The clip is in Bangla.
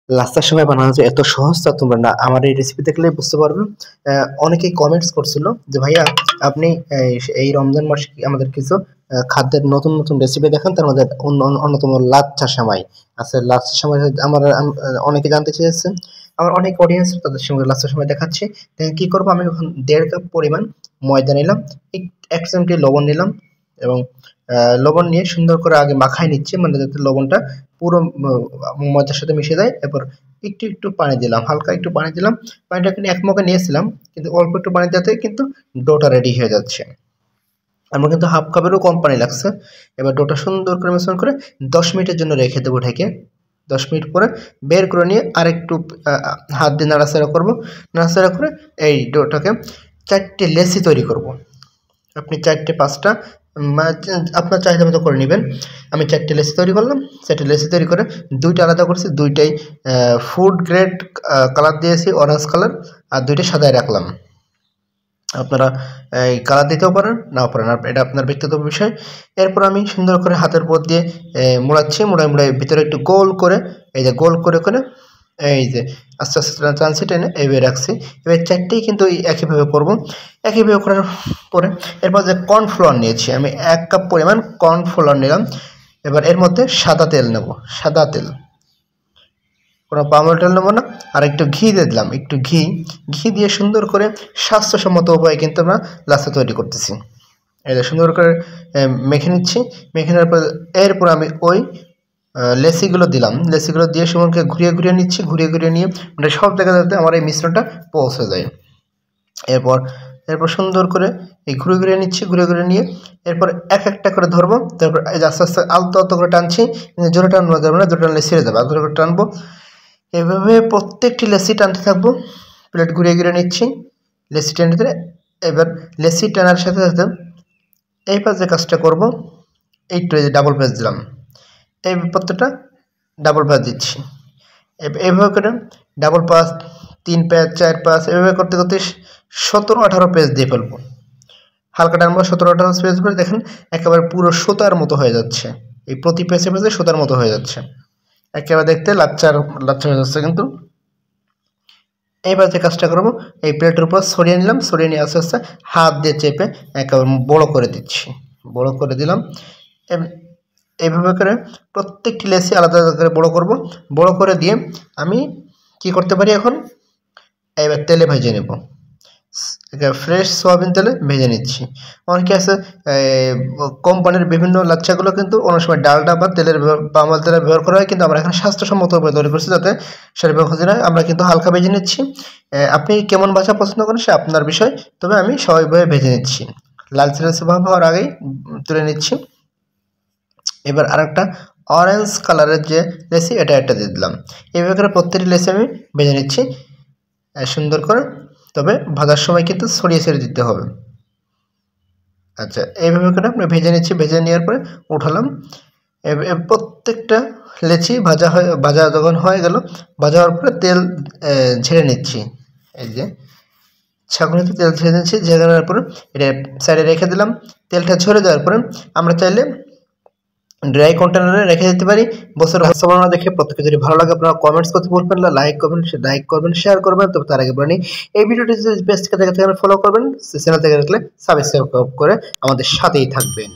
লাচ্ছার সময় বানানো যে এত সহজ তা তোমরা না আমার এই রেসিপি দেখলেই বুঝতে পারবে। অনেকেই কমেন্টস করছিল যে ভাইয়া আপনি এই রমজান মাসে আমাদের কিছু খাদ্যের নতুন নতুন রেসিপি দেখান, তার মধ্যে অন্যতম লাচ্ছা সেমাই আছে। লাচ্ছা সেমাই আমার অনেকে জানতে চেয়েছে, আমার অনেক অডিয়েন্স তাদের সঙ্গে লাচ্ছা সেমাই দেখাচ্ছি। দেখেন কি করবো, আমি এখন 1.5 কাপ পরিমাণ ময়দা নিলাম, 1 চিমটি লবণ নিলাম এবং লবণ নিয়ে সুন্দর করে আগে মাখায় নিচ্ছি, মানে যাতে লবণটা পুরো ময়দার সাথে মিশে যায়। এরপর একটু একটু পানি দিলাম, হালকা একটু পানি দিলাম। পানিটা কিন্তু এক মগে নিয়েছিলাম, কিন্তু অল্প একটু পানি দিতে কিন্তু ডোটা রেডি হয়ে যাচ্ছে। আমার কিন্তু হাফ কাপেরও কম পানি লাগছে। এবার ডোটা সুন্দর করে মিশ্রণ করে 10 মিনিটের জন্য রেখে দেবো ঢেকে। 10 মিনিট পরে বের করে নিয়ে আরেকটু হাত দিয়ে নাড়াচাড়া করবো। নাড়াচাড়া করে এই ডোটাকে 4টে লেচি তৈরি করব। আপনি 4টে 5টা আপনার চাহিদা মতো করে নেবেন। আমি 4টে লেচি তৈরি করলাম। 4টে লেচি তৈরি করে 2টা আলাদা করেছি, 2টাই ফুড গ্রেড কালার দিয়েছি, অরেঞ্জ কালার, আর 2টা সাদায় রাখলাম। আপনারা এই কালার দিতেও পারেন, নাও পারেন, এটা আপনার ব্যক্তিগত বিষয়। এরপর আমি সুন্দর করে হাতের উপর দিয়ে মোড়াচ্ছি, মোড়ায় ভিতরে একটু গোল করে, এই যে গোল করে করে এই যে আস্তে আস্তে টানছি, টেনে এইভাবে রাখছি। এবার 4টেই কিন্তু একইভাবে করব। একইভাবে করার পরে এরপর যে কর্নফ্লাওয়ার নিয়েছি আমি 1 কাপ পরিমাণ কর্নফ্লাওয়ার নিলাম। এবার এর মধ্যে সাদা তেল নেব, সাদা তেল, কোনো পাম অয়েল নেবো না। আর একটু ঘি দিয়ে দিলাম, একটু ঘি দিয়ে সুন্দর করে স্বাস্থ্যসম্মত উপায়ে কিন্তু আমরা লাচ্ছা তৈরি করতেছি। এটা সুন্দর করে মেখে নিচ্ছি। মেখে নেওয়ার পর এরপর আমি ওই লেচিগুলো দিলাম, লেচিগুলো দিয়ে সুন্দরকে ঘুরিয়ে ঘুরিয়ে নিচ্ছি, ঘুরিয়ে ঘুরিয়ে নিয়ে মানে সব জায়গায় যাতে আমার এই মিশ্রণটা পৌঁছে যায়। এরপর সুন্দর করে এই ঘুরে ঘুরিয়ে নিচ্ছি, ঘুরে ঘুরিয়ে নিয়ে এরপর এক একটা করে ধরবো। তারপর এই আস্তে আস্তে আলতো আলতো করে টানছি, জোরে টানবো যাবে না, জোরে টানলে ছিঁড়ে যাবে, আলতো করে টানবো। এভাবে প্রত্যেকটি লেচি টানতে থাকবো। প্লেট ঘুরিয়ে ঘুরিয়ে নিচ্ছি, লেচি টেনে দিলে এবার লেচি টানার সাথে সাথে এই পাশে কাজটা করব, একটু এই যে ডাবল প্যাচ দিলাম, এই প্রত্যেকটা ডাবল প্যাচ দিচ্ছি। এভাবে করে ডাবল পাঁচ, 3 প্যাচ, 4 প্যাচ, এভাবে করতে করতে 17-18 পেজ দিয়ে ফেলবো। হালকা টানবো, 17-18 পেজ করে দেখেন একেবারে পুরো সুতার মতো হয়ে যাচ্ছে। এই প্রতি পেজে পেজে সুতার মতো হয়ে যাচ্ছে, একেবারে দেখতে লাচ্ছা হয়ে যাচ্ছে। কিন্তু এইবার যে কাজটা করবো, এই প্লেটের উপর সরিয়ে নিলাম, সরিয়ে নিয়ে আস্তে আস্তে হাত দিয়ে চেপে একেবারে বড় করে দিচ্ছি, বড় করে দিলাম। এইভাবে করে প্রত্যেকটি লেচি আলাদা আলাদা করে বড় করব। বড় করে দিয়ে আমি কি করতে পারি এখন, এবার তেলে ভেজে নেব, ফ্রেশ সয়াবিন তেলে ভেজে নিচ্ছি। অনেকে আছে কোম্পানির বিভিন্ন লাচ্ছাগুলো কিন্তু অনেক সময় ডালডা বা পাম অয়েল তেলের ব্যবহার করা হয়, কিন্তু আমরা এখানে স্বাস্থ্যসম্মত উপায় তৈরি করছি যাতে শরীরের ক্ষতি নয়। আমরা কিন্তু হালকা ভেজে নিচ্ছি। আপনি কেমন ভাজা পছন্দ করেন সে আপনার বিষয়, তবে আমি স্বাভাবিকভাবে ভেজে নিচ্ছি। লালচে লালচে ভাব হওয়ার আগেই তুলে নিচ্ছি। এবার আরেকটা অরেঞ্জ কালারের যে লেচি, এটা একটা দিয়ে দিলাম। এইভাবে করে প্রত্যেকটি লেচি আমি ভেজে নিচ্ছি সুন্দর করে, তবে ভাজার সময় কিন্তু ছড়িয়ে ছেড়ে দিতে হবে। আচ্ছা, এইভাবে করে আমরা ভেজে নিচ্ছি। ভেজে নেওয়ার পরে উঠালাম। প্রত্যেকটা লেচি ভাজা যখন হয়ে গেল, ভাজা হওয়ার পরে তেল ঝেড়ে নিচ্ছি। এই যে ছাঁকুনিতে তেল ঝেড়ে নিচ্ছি, ঝেড়ে নেওয়ার পরে এটা সাইডে রেখে দিলাম। তেলটা ঝরে যাওয়ার পরে আমরা চাইলে ড্রাই কন্টেনারে রেখে দিতে পারি। বছরের বাস্তবতা দেখে প্রত্যেকে যদি ভালো লাগে আপনারা কমেন্টস করতে ভুলবেন না, লাইক করবেন, শেয়ার করবেন। তবে তার আগে বলি, এই ভিডিওটি যদি পেজ থেকে ফলো করবেন, চ্যানেল থেকে দেখলে সাবস্ক্রাইব করে আমাদের সাথেই থাকবেন।